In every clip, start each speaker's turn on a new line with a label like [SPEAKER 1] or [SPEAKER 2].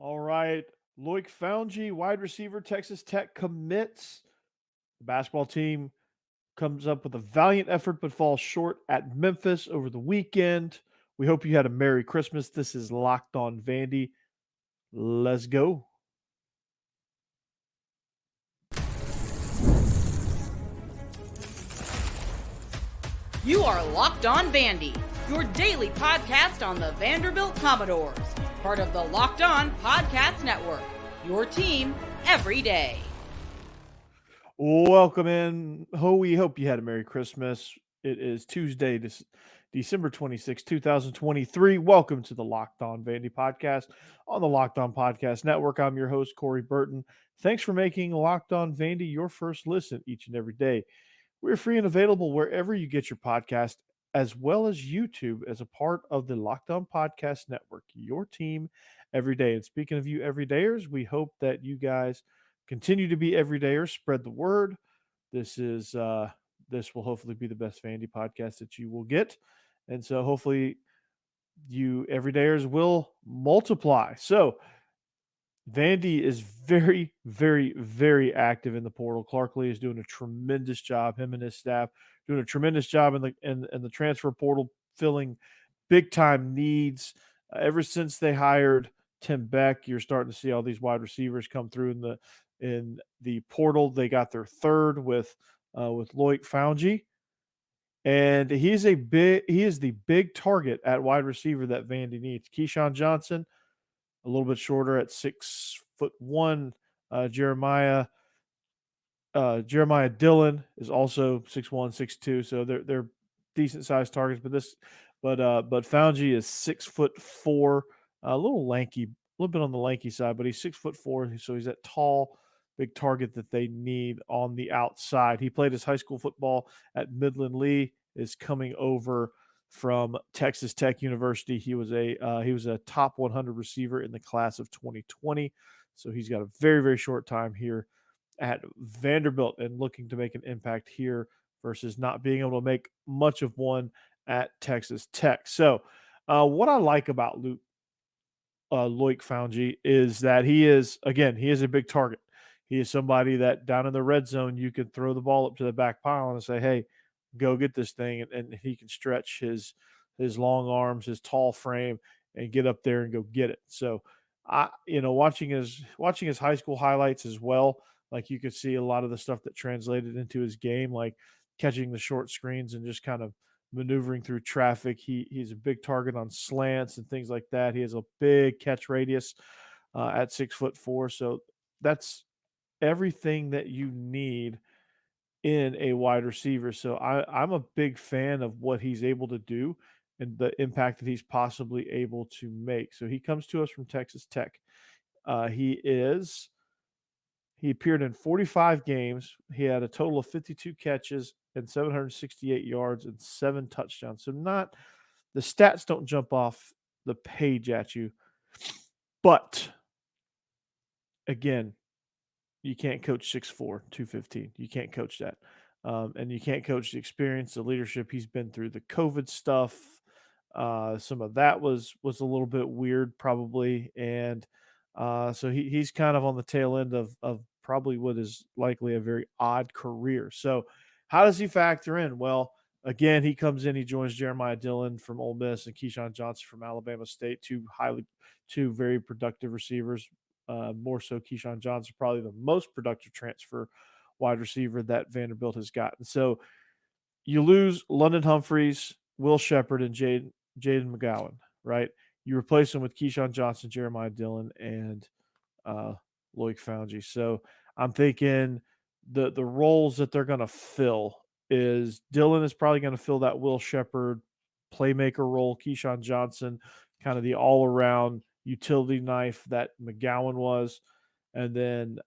[SPEAKER 1] All right. Loic Founonji, wide receiver, Texas Tech commits. The basketball team comes up with a valiant effort but falls short at Memphis over the weekend. We hope you had a Merry Christmas. This is Locked On Vandy. Let's go.
[SPEAKER 2] You are Locked On Vandy, your daily podcast on the Vanderbilt Commodores, part of the Locked On Podcast Network, your team every day.
[SPEAKER 1] Welcome in. We hope you had a Merry Christmas. It is Tuesday, December 26, 2023. Welcome to the Locked On Vandy podcast on the Locked On Podcast Network. I'm your host, Corey Burton. Thanks for making Locked On Vandy your first listen each and every day. We're free and available wherever you get your podcast, as well as YouTube as a part of the Locked On Podcast Network, your team every day. And speaking of you everydayers, we hope that you guys continue to be everydayers. Spread the word. This will hopefully be the best Vandy podcast that you will get. And so hopefully you everydayers will multiply. So Vandy is very, very, very active in the portal. Clark Lee is doing a tremendous job. Him and his staff doing a tremendous job in the transfer portal, filling big time needs. Ever since they hired Tim Beck, you're starting to see all these wide receivers come through in the portal. They got their third with Loic Founonji, and he is the big target at wide receiver that Vandy needs. Keyshawn Johnson, a little bit shorter at 6'1". Jeremiah Dillon is also 6'1", 6'2", so they're decent sized targets. But Fouonji is 6'4", a little lanky, a little bit on the lanky side, but he's 6'4", so he's that tall, big target that they need on the outside. He played his high school football at Midland Lee, is coming over from Texas Tech University. He was a top 100 receiver in the class of 2020. So he's got a very, very short time here at Vanderbilt and looking to make an impact here versus not being able to make much of one at Texas Tech. So what I like about Loic Founonji is that he is a big target. He is somebody that down in the red zone, you can throw the ball up to the back pile and say, hey, go get this thing. And he can stretch his long arms, his tall frame, and get up there and go get it. So watching his high school highlights as well, like you could see a lot of the stuff that translated into his game, like catching the short screens and just kind of maneuvering through traffic. He's a big target on slants and things like that. He has a big catch radius at 6'4". So that's everything that you need in a wide receiver. So I'm a big fan of what he's able to do and the impact that he's possibly able to make. So he comes to us from Texas Tech. He appeared in 45 games. He had a total of 52 catches and 768 yards and 7 touchdowns. So not the stats don't jump off the page at you. But again, you can't coach 6'4", 215. You can't coach that. And you can't coach the experience, the leadership. He's been through the COVID stuff. Some of that was a little bit weird probably. And so he's kind of on the tail end of probably what is likely a very odd career. So how does he factor in? Well, again, he comes in, he joins Jeremiah Dillon from Ole Miss and Keyshawn Johnson from Alabama State, two very productive receivers. More so Keyshawn Johnson, probably the most productive transfer wide receiver that Vanderbilt has gotten. So you lose London Humphreys, Will Sheppard, and Jaden McGowan, right? You replace them with Keyshawn Johnson, Jeremiah Dillon, and Loic Founonji. So I'm thinking the roles that they're going to fill is Dillon is probably going to fill that Will Sheppard playmaker role. Keyshawn Johnson, kind of the all-around utility knife that McGowan was. And then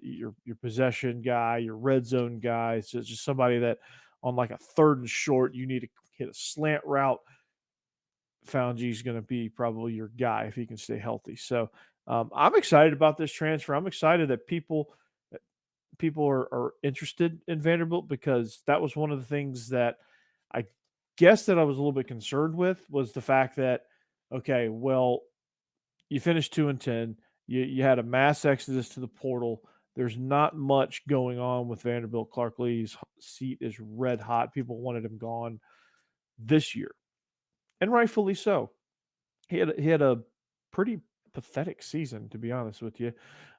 [SPEAKER 1] your possession guy, your red zone guy. So it's just somebody that on like a 3rd and short, you need to hit a slant route. Fouonji is going to be probably your guy if he can stay healthy. So I'm excited about this transfer. I'm excited that people are interested in Vanderbilt because that was one of the things that I guess that I was a little bit concerned with was the fact that, okay, well, you finished 2-10. You had a mass exodus to the portal. There's not much going on with Vanderbilt. Clark Lea's seat is red hot. People wanted him gone this year, and rightfully so. He had a pretty pathetic season, to be honest with you.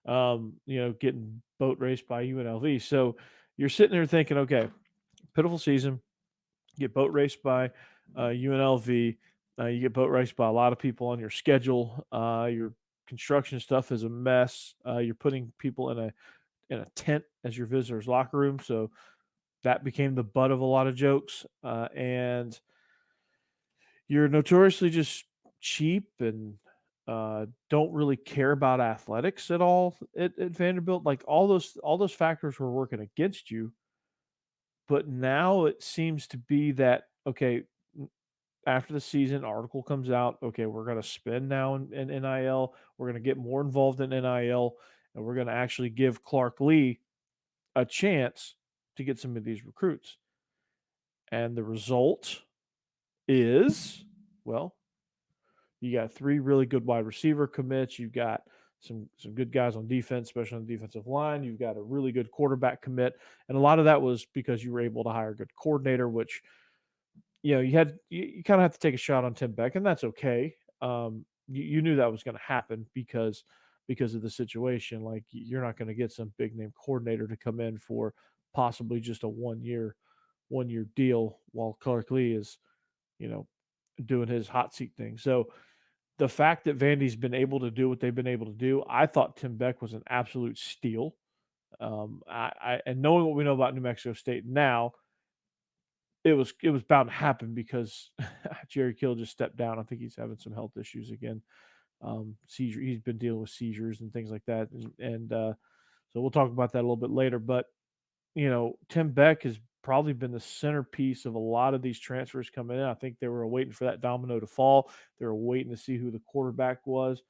[SPEAKER 1] Getting boat raced by UNLV. So you're sitting there thinking, okay, pitiful season. Get boat raced by UNLV. You get boat raced by a lot of people on your schedule. Your construction stuff is a mess. You're putting people in a tent as your visitors' locker room, so that became the butt of a lot of jokes. And you're notoriously just cheap and don't really care about athletics at all at Vanderbilt. Like all those factors were working against you. But now it seems to be that okay, after the season article comes out, okay, we're going to spend now in NIL. We're going to get more involved in NIL, and we're going to actually give Clark Lea a chance to get some of these recruits. And the result is, well, you got 3 really good wide receiver commits. You've got some good guys on defense, especially on the defensive line. You've got a really good quarterback commit, and a lot of that was because you were able to hire a good coordinator, which you kind of have to take a shot on Tim Beck, and that's okay. You knew that was going to happen because of the situation. Like you're not going to get some big name coordinator to come in for possibly just a 1 year deal while Clark Lea is you know doing his hot seat thing. So the fact that Vandy's been able to do what they've been able to do, I thought Tim Beck was an absolute steal. And knowing what we know about New Mexico State now, it was bound to happen because Jerry Kill just stepped down. I think he's having some health issues again. Seizure. He's been dealing with seizures and things like that, and so we'll talk about that a little bit later. But Tim Beck has probably been the centerpiece of a lot of these transfers coming in. I think they were waiting for that domino to fall. They were waiting to see who the quarterback was.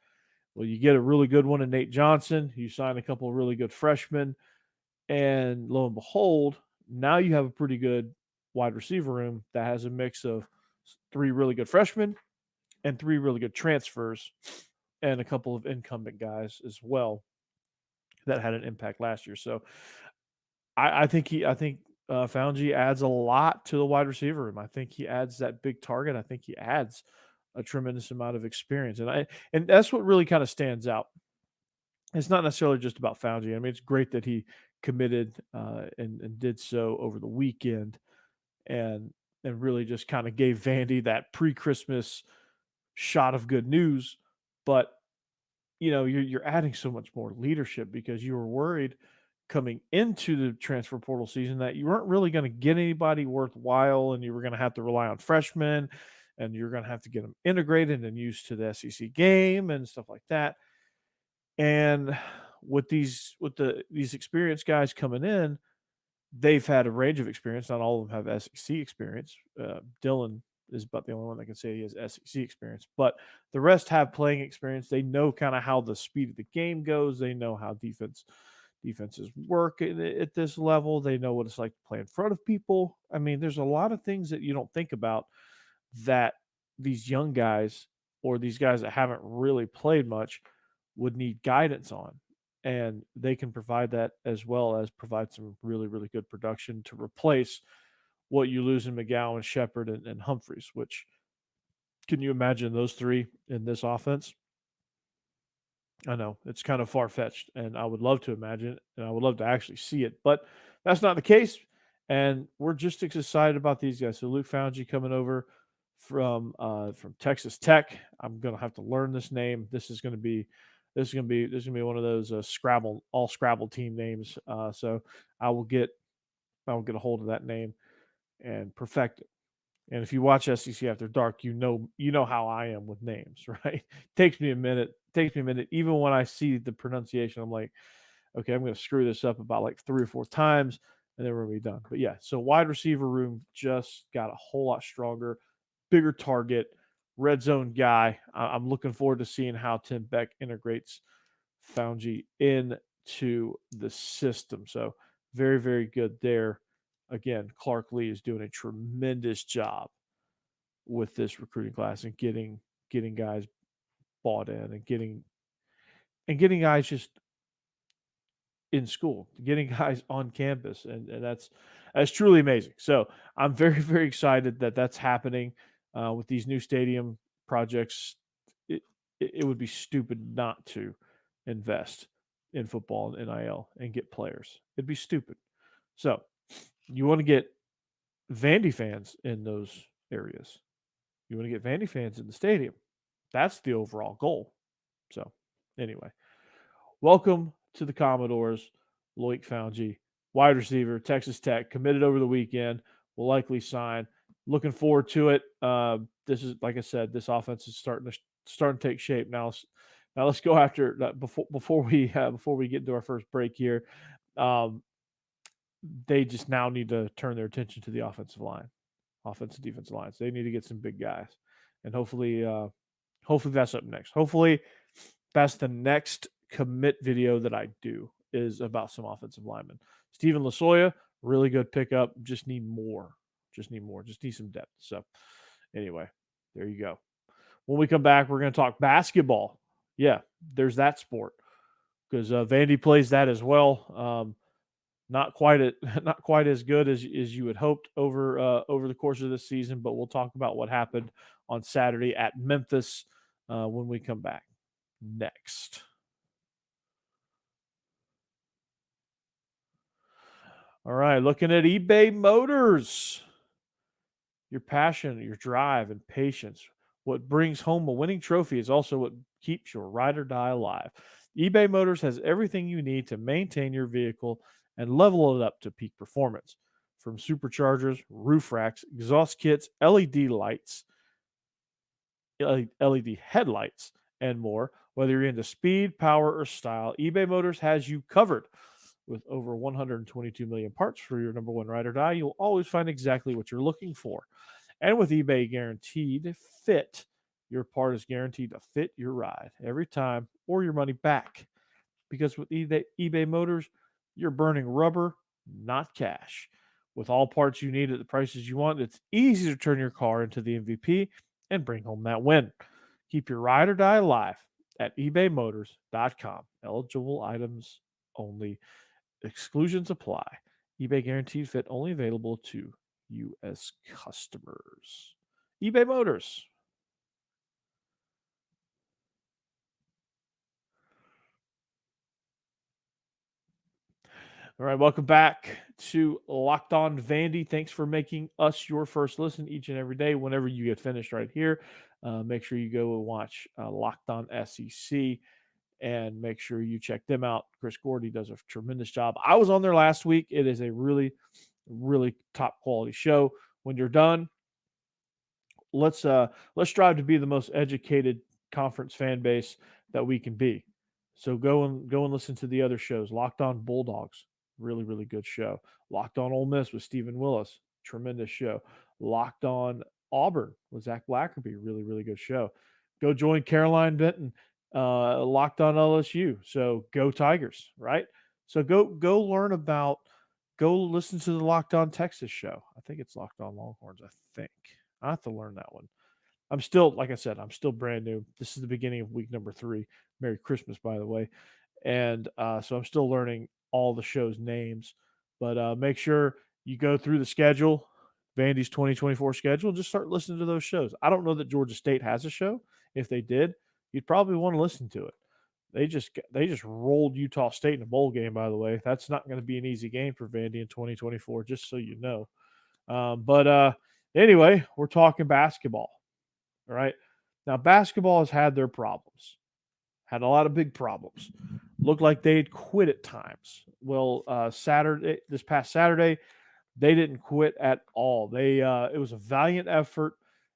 [SPEAKER 1] Well, you get a really good one in Nate Johnson. You sign a couple of really good freshmen, and lo and behold, now you have a pretty good wide receiver room that has a mix of 3 really good freshmen and 3 really good transfers and a couple of incumbent guys as well that had an impact last year. So I think Fouonji adds a lot to the wide receiver room. I think he adds that big target. I think he adds a tremendous amount of experience, and that's what really kind of stands out. It's not necessarily just about Fouonji. I mean, it's great that he committed and did so over the weekend, and really just kind of gave Vandy that pre-Christmas shot of good news. But you're adding so much more leadership because you were worried coming into the transfer portal season that you weren't really going to get anybody worthwhile, and you were going to have to rely on freshmen, and you're going to have to get them integrated and used to the SEC game and stuff like that. And with these experienced guys coming in, they've had a range of experience. Not all of them have SEC experience. Dylan is about the only one that can say he has SEC experience, but the rest have playing experience. They know kind of how the speed of the game goes. They know how defenses work at this level. They know what it's like to play in front of people. I mean, there's a lot of things that you don't think about that these young guys or these guys that haven't really played much would need guidance on. And they can provide that as well as provide some really, really good production to replace what you lose in McGowan, Shepard, and Humphreys, which can you imagine those 3 in this offense? I know it's kind of far-fetched, and I would love to imagine it, and I would love to actually see it, but that's not the case, and we're just as excited about these guys. So Loic Founonji coming over from Texas Tech. I'm gonna have to learn this name. This is gonna be one of those Scrabble team names. So I will get a hold of that name and perfect it. And if you watch SEC After Dark, you know how I am with names, right? Takes me a minute. Even when I see the pronunciation, I'm like, okay, I'm going to screw this up about like 3 or 4 times, and then we're going to be done. But yeah, so wide receiver room just got a whole lot stronger, bigger target, red zone guy. I'm looking forward to seeing how Tim Beck integrates Fouonji into the system. So very, very good there. Again, Clark Lea is doing a tremendous job with this recruiting class and getting guys bought in and getting and getting guys just in school, getting guys on campus, and that's truly amazing. So I'm very, very excited that that's happening with these new stadium projects. It, it would be stupid not to invest in football and NIL and get players. It'd be stupid. So you want to get Vandy fans in those areas. You want to get Vandy fans in the stadium. That's the overall goal. So anyway, welcome to the Commodores. Loic Founonji, wide receiver, Texas Tech, committed over the weekend. Will likely sign. Looking forward to it. This is, like I said, this offense is starting to take shape now. Now let's go after that before we get into our first break here. They just now need to turn their attention to the offensive defensive lines. They need to get some big guys, and hopefully that's up next. Hopefully that's the next commit video that I do is about some offensive linemen. Steven Lasoya, really good pickup. Just need more. Just need some depth. So anyway, there you go. When we come back, we're going to talk basketball. Yeah, there's that sport because Vandy plays that as well. Not quite as good as you had hoped over the course of this season, but we'll talk about what happened on Saturday at Memphis when we come back next. All right, looking at eBay Motors. Your passion, your drive, and patience. What brings home a winning trophy is also what keeps your ride or die alive. eBay Motors has everything you need to maintain your vehicle and level it up to peak performance. From superchargers, roof racks, exhaust kits, LED lights, LED headlights, and more. Whether you're into speed, power, or style, eBay Motors has you covered. With over 122 million parts for your number one ride or die, you'll always find exactly what you're looking for. And with eBay Guaranteed Fit, your part is guaranteed to fit your ride every time or your money back. Because with eBay Motors, you're burning rubber, not cash. With all parts you need at the prices you want, it's easy to turn your car into the MVP and bring home that win. Keep your ride or die alive at ebaymotors.com. Eligible items only. Exclusions apply. eBay Guaranteed Fit only available to U.S. customers. eBay Motors. All right, welcome back to Locked On Vandy. Thanks for making us your first listen each and every day. Whenever you get finished right here, make sure you go and watch Locked On SEC and make sure you check them out. Chris Gordy does a tremendous job. I was on there last week. It is a really, really top quality show. When you're done, let's strive to be the most educated conference fan base that we can be. So go and listen to the other shows. Locked On Bulldogs, really, really good show. Locked On Ole Miss with Stephen Willis, tremendous show. Locked On Auburn with Zach Blackerby, really, really good show. Go join Caroline Benton, Locked On LSU. So go Tigers, right? So go learn about, go listen to the Locked On Texas show. I think it's Locked On Longhorns, I think. I have to learn that one. I'm still, like I said, I'm still brand new. This is the beginning of week number 3. Merry Christmas, by the way. And so I'm still learning all the show's names. But make sure you go through the schedule, Vandy's 2024 schedule, and just start listening to those shows. I don't know that Georgia State has a show. If they did, you'd probably want to listen to it. They just rolled Utah State in a bowl game, by the way. That's not going to be an easy game for Vandy in 2024, just so you know. Anyway, we're talking basketball. All right. Now, basketball has had their problems, had a lot of big problems. Looked like they'd quit at times. Well, this past Saturday, they didn't quit at all. It was a valiant effort.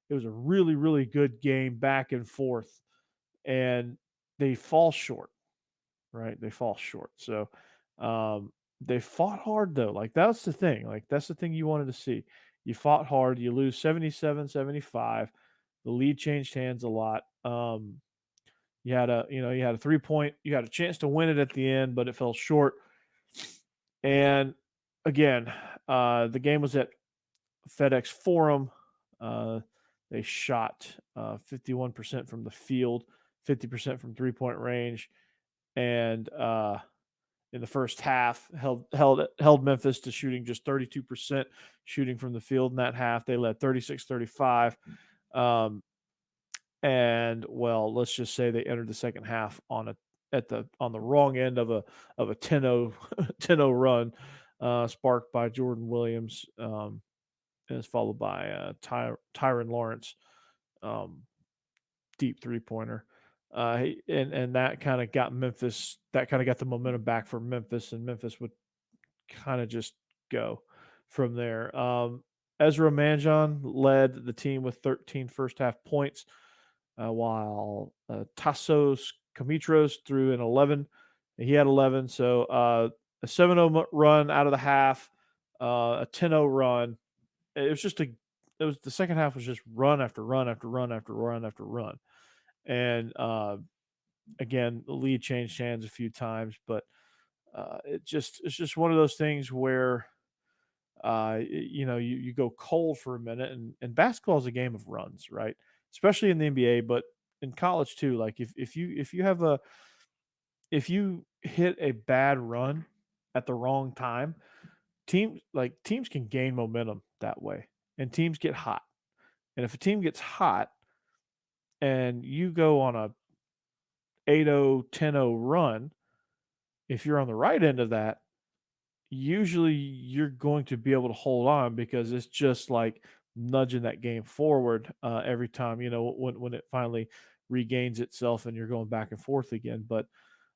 [SPEAKER 1] It was a really, really good game back and forth, and they fall short, right? They fall short. So they fought hard, though. Like, that's the thing. Like, that's the thing you wanted to see. You fought hard. You lose 77-75. The lead changed hands a lot. You had a 3-point, you had a chance to win it at the end, but it fell short. And again, the game was at FedEx Forum. They shot 51% from the field, 50% from 3-point range. and in the first half held Memphis to shooting just 32% shooting from the field in that half. They led 36-35. And well, let's just say they entered the second half on the wrong end of a 10-0 10-0 run, sparked by Jordan Williams, and it's followed by Tyron Lawrence, deep 3-pointer. And that kind of got Memphis. That kind of got the momentum back for Memphis, and Memphis would kind of just go from there. Ezra Manjon led the team with 13 first half points, while Tassos Kamitros threw in 11. He had 11. So a 7-0 run out of the half, a 10-0 run. It was the second half was just run after run after run after run after run. And again, the lead changed hands a few times, but it's just one of those things where you go cold for a minute, and basketball is a game of runs, right? Especially in the NBA, but in college too. Like if you hit a bad run at the wrong time, teams can gain momentum that way, and teams get hot. And if a team gets hot and you go on a 8-0, 10-0 run, if you're on the right end of that, usually you're going to be able to hold on because it's just like nudging that game forward every time, when it finally regains itself and you're going back and forth again. But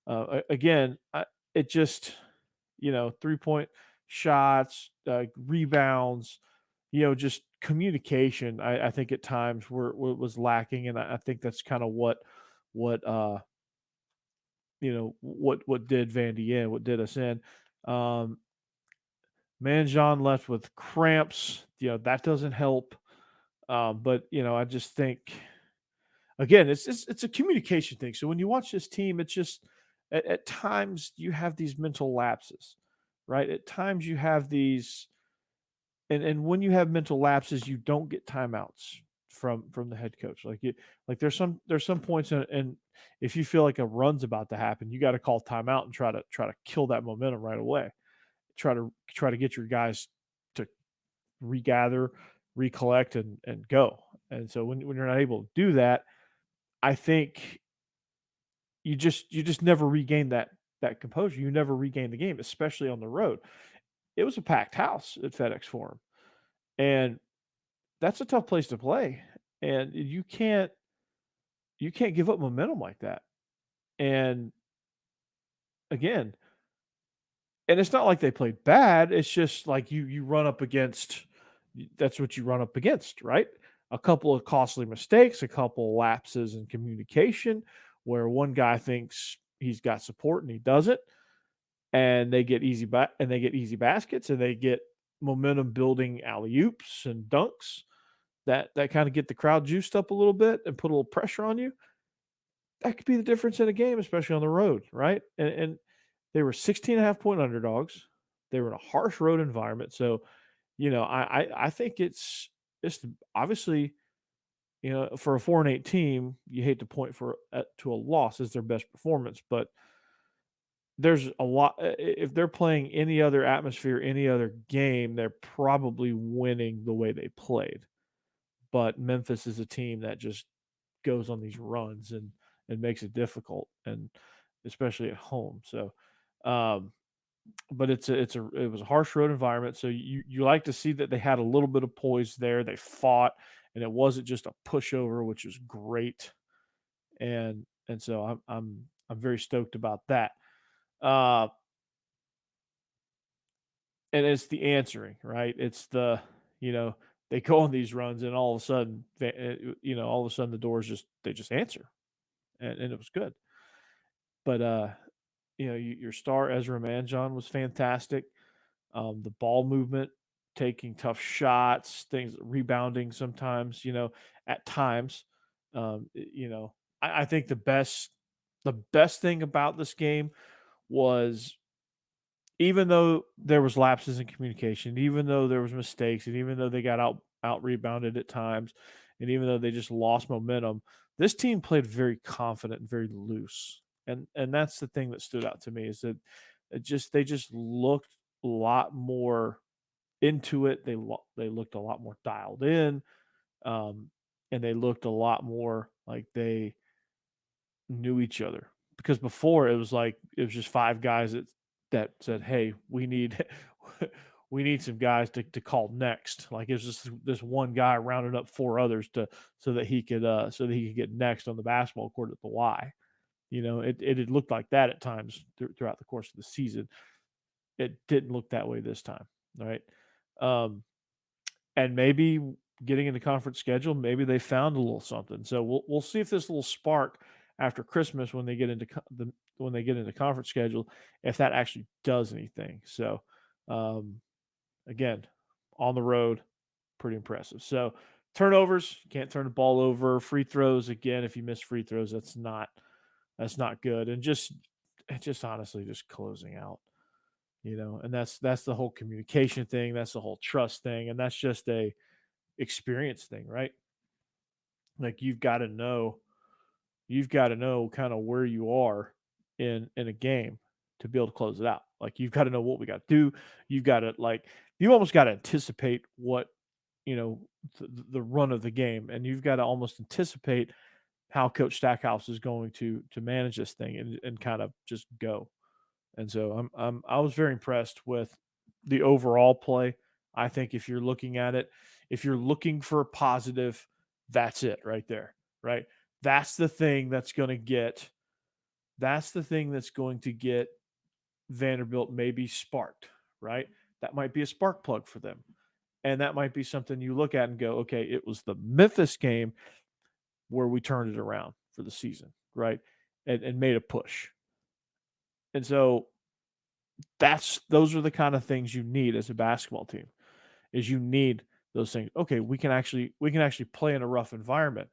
[SPEAKER 1] again, it just, 3-point shots, rebounds, just communication. I think at times was lacking, and I think that's kind of what did Vandy in, what did us in. Manjon left with cramps. That doesn't help. But I just think, again, it's a communication thing. So when you watch this team, it's just at times you have these mental lapses, right? At times you have these, and when you have mental lapses, you don't get timeouts from the head coach. Like there's some points, and if you feel like a run's about to happen, you got to call timeout and try to kill that momentum right away. Try to get your guys to regather, recollect, and go. And so when you're not able to do that, I think you just never regain that composure. You never regain the game, especially on the road. It was a packed house at FedEx Forum, and that's a tough place to play. And you can't give up momentum like that. And again, and it's not like they played bad. It's just like you run up against. That's what you run up against, right? A couple of costly mistakes, a couple of lapses in communication, where one guy thinks he's got support and he doesn't, and they get easy baskets, and they get momentum building alley oops and dunks that kind of get the crowd juiced up a little bit and put a little pressure on you. That could be the difference in a game, especially on the road, right? And they were 16.5-point underdogs. They were in a harsh road environment. So, I think it's obviously, for a 4-8 team, you hate to point to a loss as their best performance, but there's a lot. If they're playing any other atmosphere, any other game, they're probably winning the way they played. But Memphis is a team that just goes on these runs and makes it difficult, and especially at home. So, but it was a harsh road environment. So you like to see that they had a little bit of poise there. They fought, and it wasn't just a pushover, which is great. And so I'm very stoked about that. And it's the answering, right? It's the, they go on these runs, and all of a sudden, the doors just answer, and it was good. But your star Ezra Manjon was fantastic. The ball movement, taking tough shots, things rebounding sometimes, at times. I think the best thing about this game was, even though there was lapses in communication, even though there was mistakes, and even though they got out rebounded at times, and even though they just lost momentum, this team played very confident and very loose. And that's the thing that stood out to me, is that they just looked a lot more into it. They looked a lot more dialed in, and they looked a lot more like they knew each other. Because before it was just five guys that said, "Hey, we need we need some guys to call next." Like, it was just this one guy rounded up four others so that he could get next on the basketball court at the Y. It had looked like that at times throughout the course of the season. It didn't look that way this time, right? And maybe getting into conference schedule, maybe they found a little something. So we'll see if this little spark after Christmas, when they get into conference schedule, if that actually does anything. So again, on the road, pretty impressive. So turnovers, can't turn the ball over. Free throws, again, if you miss free throws, that's not good. And just honestly, just closing out, and that's the whole communication thing, that's the whole trust thing, and that's just a experience thing, right? Like, you've got to know kind of where you are in a game to be able to close it out. Like, you've got to know what we got to do. You've got to, you almost got to anticipate what, the run of the game, and you've got to almost anticipate how Coach Stackhouse is going to manage this thing, and kind of just go. And so I was very impressed with the overall play. I think if you're looking at it, if you're looking for a positive, that's it right there, right? That's the thing that's going to get Vanderbilt maybe sparked, right? That might be a spark plug for them. And that might be something you look at and go, okay, it was the Memphis game where we turned it around for the season, right? And made a push. And so those are the kind of things you need as a basketball team, is you need those things. Okay, we can actually play in a rough environment.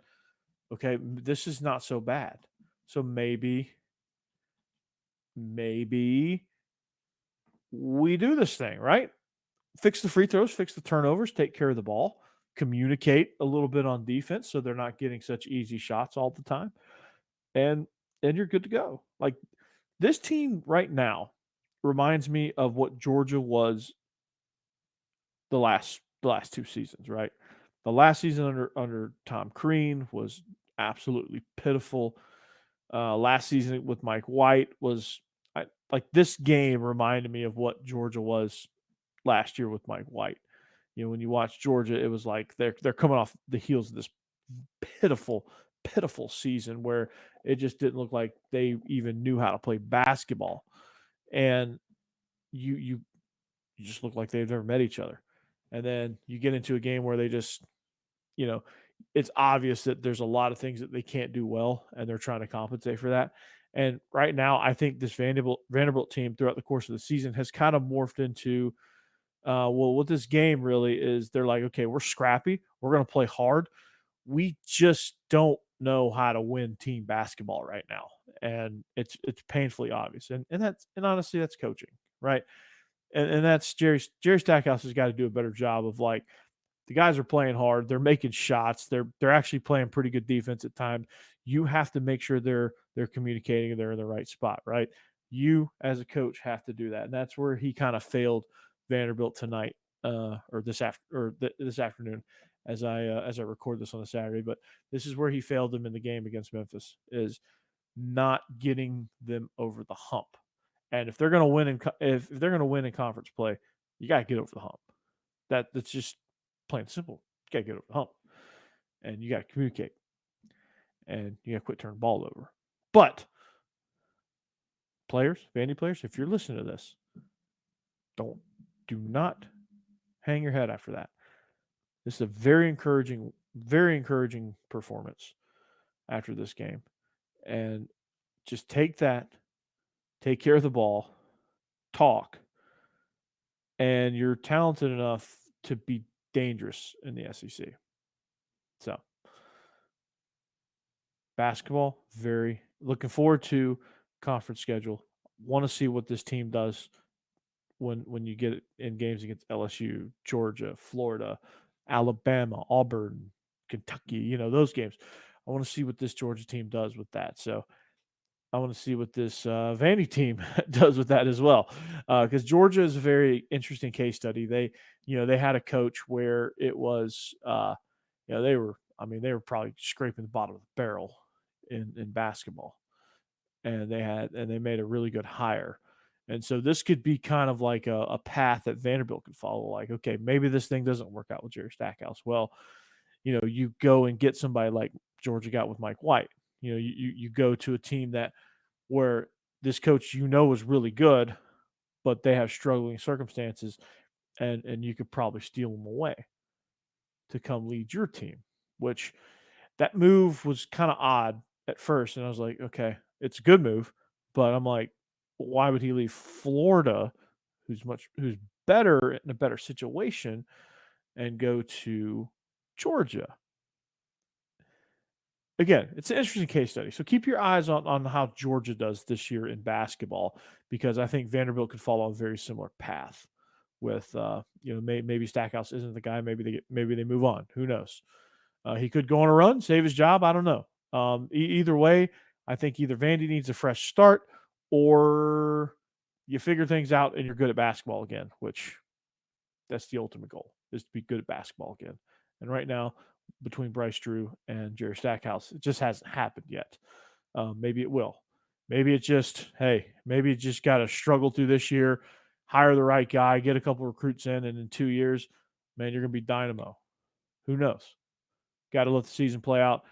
[SPEAKER 1] Okay, this is not so bad. So maybe we do this thing, right? Fix the free throws, fix the turnovers, take care of the ball, communicate a little bit on defense so they're not getting such easy shots all the time. And you're good to go. Like, this team right now reminds me of what Georgia was the last two seasons, right? The last season under Tom Crean was absolutely pitiful. Last season with Mike White was like, this game reminded me of what Georgia was last year with Mike White. When you watch Georgia, it was like they're coming off the heels of this pitiful season where it just didn't look like they even knew how to play basketball, and you just look like they've never met each other. And then you get into a game where they just, it's obvious that there's a lot of things that they can't do well, and they're trying to compensate for that. And right now, I think this Vanderbilt team throughout the course of the season has kind of morphed into, well, what this game really is, they're like, okay, we're scrappy, we're going to play hard. We just don't know how to win team basketball right now, and it's painfully obvious. And honestly, that's coaching, right? And that's Jerry Stackhouse has got to do a better job of, like, the guys are playing hard, they're making shots, they're actually playing pretty good defense at times. You have to make sure they're communicating and they're in the right spot, right? You as a coach have to do that, and that's where he kind of failed Vanderbilt tonight, or this afternoon, as I record this on a Saturday. But this is where he failed them in the game against Memphis, is not getting them over the hump. And if they're going to win if they're going to win in conference play, you got to get over the hump. That's just plain and simple. You got to get over the hump, and you got to communicate, and you got to quit turning the ball over. But players, Vandy players, if you're listening to this, do not hang your head after that. This is a very encouraging performance after this game, and just take that, take care of the ball, talk, and you're talented enough to be dangerous in the SEC. So, basketball, very looking forward to conference schedule. Want to see what this team does when you get in games against LSU, Georgia, Florida, Alabama, Auburn, Kentucky, those games. I want to see what this Georgia team does with that. So, I want to see what this Vandy team does with that as well, because Georgia is a very interesting case study. They had a coach where it was, they were, I mean, they were probably scraping the bottom of the barrel in basketball, and they made a really good hire. And so this could be kind of like a path that Vanderbilt could follow. Like, okay, maybe this thing doesn't work out with Jerry Stackhouse. Well, you go and get somebody like Georgia got with Mike White. You go to a team where this coach was really good, but they have struggling circumstances, and you could probably steal them away to come lead your team. Which that move was kind of odd at first, and I was like, okay, it's a good move, but I'm like, why would he leave Florida, who's better in a better situation, and go to Georgia? Again, it's an interesting case study. So keep your eyes on how Georgia does this year in basketball, because I think Vanderbilt could follow a very similar path with maybe Stackhouse isn't the guy. Maybe they move on. Who knows? He could go on a run, save his job. I don't know. Either way, I think either Vandy needs a fresh start, or you figure things out and you're good at basketball again, which that's the ultimate goal, is to be good at basketball again. And right now, between Bryce Drew and Jerry Stackhouse, it just hasn't happened yet. Maybe it will. Maybe it just got to struggle through this year, hire the right guy, get a couple recruits in, and in 2 years, man, you're going to be dynamo. Who knows? Got to let the season play out,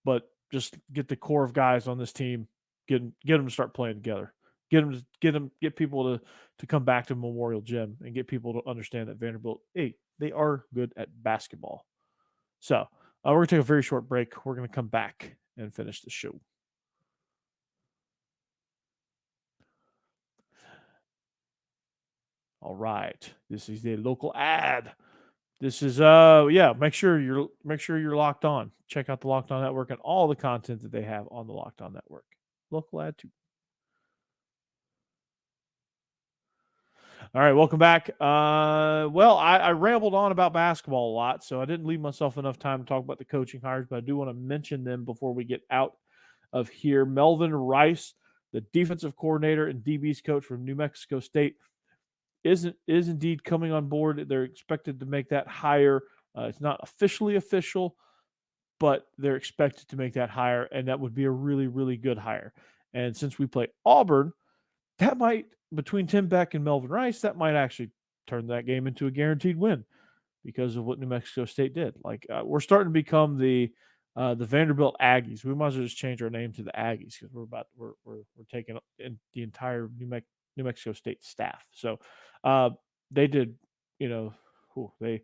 [SPEAKER 1] but just get the core of guys on this team, get them to start playing together. Get people to come back to Memorial Gym, and get people to understand that Vanderbilt, hey, they are good at basketball. So we're going to take a very short break. We're going to come back and finish the show. All right. This is the local ad. This is make sure you're locked on. Check out the Locked On Network and all the content that they have on the Locked On Network. Local ad too. All right, welcome back. I rambled on about basketball a lot, so I didn't leave myself enough time to talk about the coaching hires, but I do want to mention them before we get out of here. Melvin Rice, the defensive coordinator and DB's coach from New Mexico State, is indeed coming on board. They're expected to make that hire. It's not officially official, but they're expected to make that hire, and that would be a really, really good hire. And since we play Auburn, that might, between Tim Beck and Melvin Rice, that might actually turn that game into a guaranteed win because of what New Mexico State did. Like, we're starting to become the Vanderbilt Aggies. We might as well just change our name to the Aggies, because we're taking in the entire New Mexico State staff. So they did, they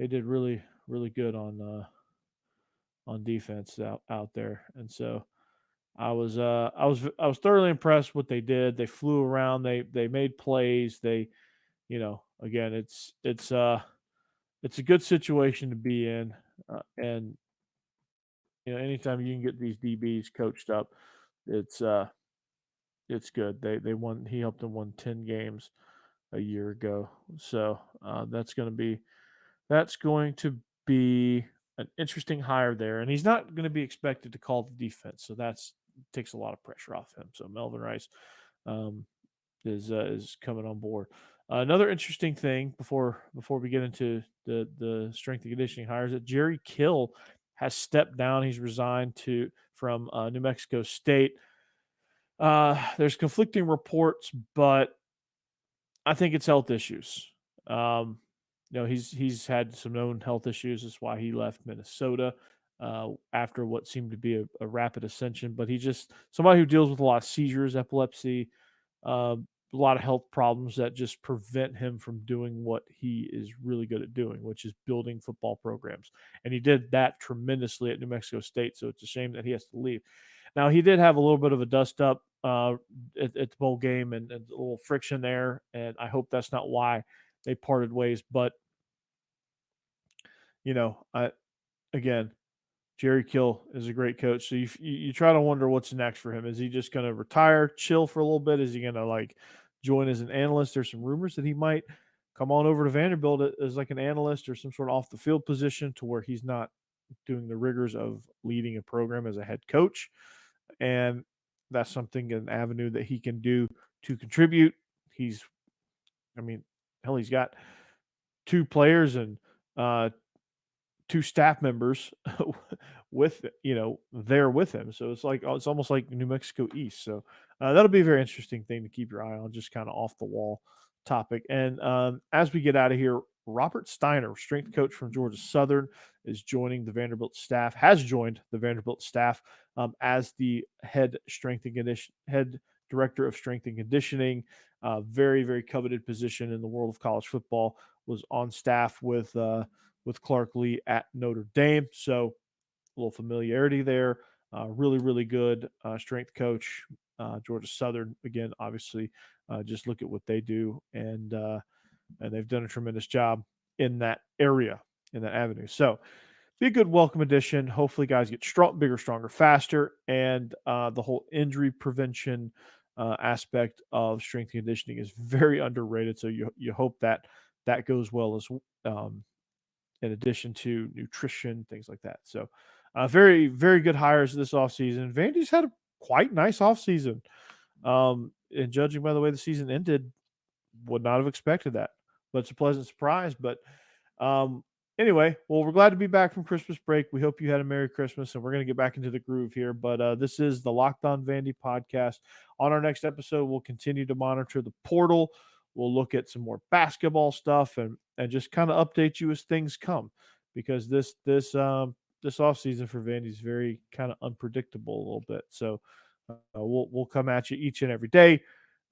[SPEAKER 1] did really, really good on defense out there. And so I was thoroughly impressed with what they did. They flew around. They made plays. They, again, it's a good situation to be in. And anytime you can get these DBs coached up, it's good. They won. He helped them win 10 games a year ago. So that's going to be an interesting hire there. And he's not going to be expected to call the defense, so that's takes a lot of pressure off him. So Melvin Rice is coming on board. Another interesting thing before we get into the strength and conditioning hires, that Jerry Kill has stepped down. He's resigned from New Mexico State. There's conflicting reports, but I think it's health issues. He's had some known health issues. That's why he left Minnesota after what seemed to be a rapid ascension. But he's just somebody who deals with a lot of seizures, epilepsy, a lot of health problems that just prevent him from doing what he is really good at doing, which is building football programs. And he did that tremendously at New Mexico State, so it's a shame that he has to leave. Now, he did have a little bit of a dust-up at the bowl game and a little friction there, and I hope that's not why they parted ways. But, again, Jerry Kill is a great coach. So you try to wonder what's next for him. Is he just going to retire, chill for a little bit? Is he going to join as an analyst? There's some rumors that he might come on over to Vanderbilt as like an analyst or some sort of off the field position, to where he's not doing the rigors of leading a program as a head coach. And that's something, an avenue that he can do to contribute. He's got 2 players and 2 staff members with there with him. So it's almost like New Mexico East. So that'll be a very interesting thing to keep your eye on, just kind of off the wall topic. And as we get out of here, Robert Steiner, strength coach from Georgia Southern, is joining the Vanderbilt staff. Has joined the Vanderbilt staff as the head director of strength and conditioning. Very, very coveted position in the world of college football. Was on staff with Clark Lee at Notre Dame. So a little familiarity there. Really, really good strength coach. Georgia Southern, again, obviously, just look at what they do, and they've done a tremendous job in that area, in that avenue. So be a good welcome addition. Hopefully guys get bigger, stronger, faster, and the whole injury prevention aspect of strength and conditioning is very underrated. So you hope that goes well as in addition to nutrition, things like that. So very, very good hires this offseason. Vandy's had a quite nice offseason. And judging by the way the season ended, would not have expected that. But it's a pleasant surprise. But anyway, well, we're glad to be back from Christmas break. We hope you had a Merry Christmas, and we're going to get back into the groove here. But this is the Locked On Vandy podcast. On our next episode, we'll continue to monitor the portal. We'll look at some more basketball stuff and just kind of update you as things come, because this offseason for Vandy is very kind of unpredictable a little bit. So we'll come at you each and every day.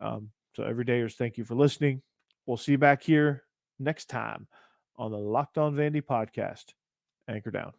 [SPEAKER 1] So everydayers, thank you for listening. We'll see you back here next time on the Locked On Vandy podcast. Anchor down.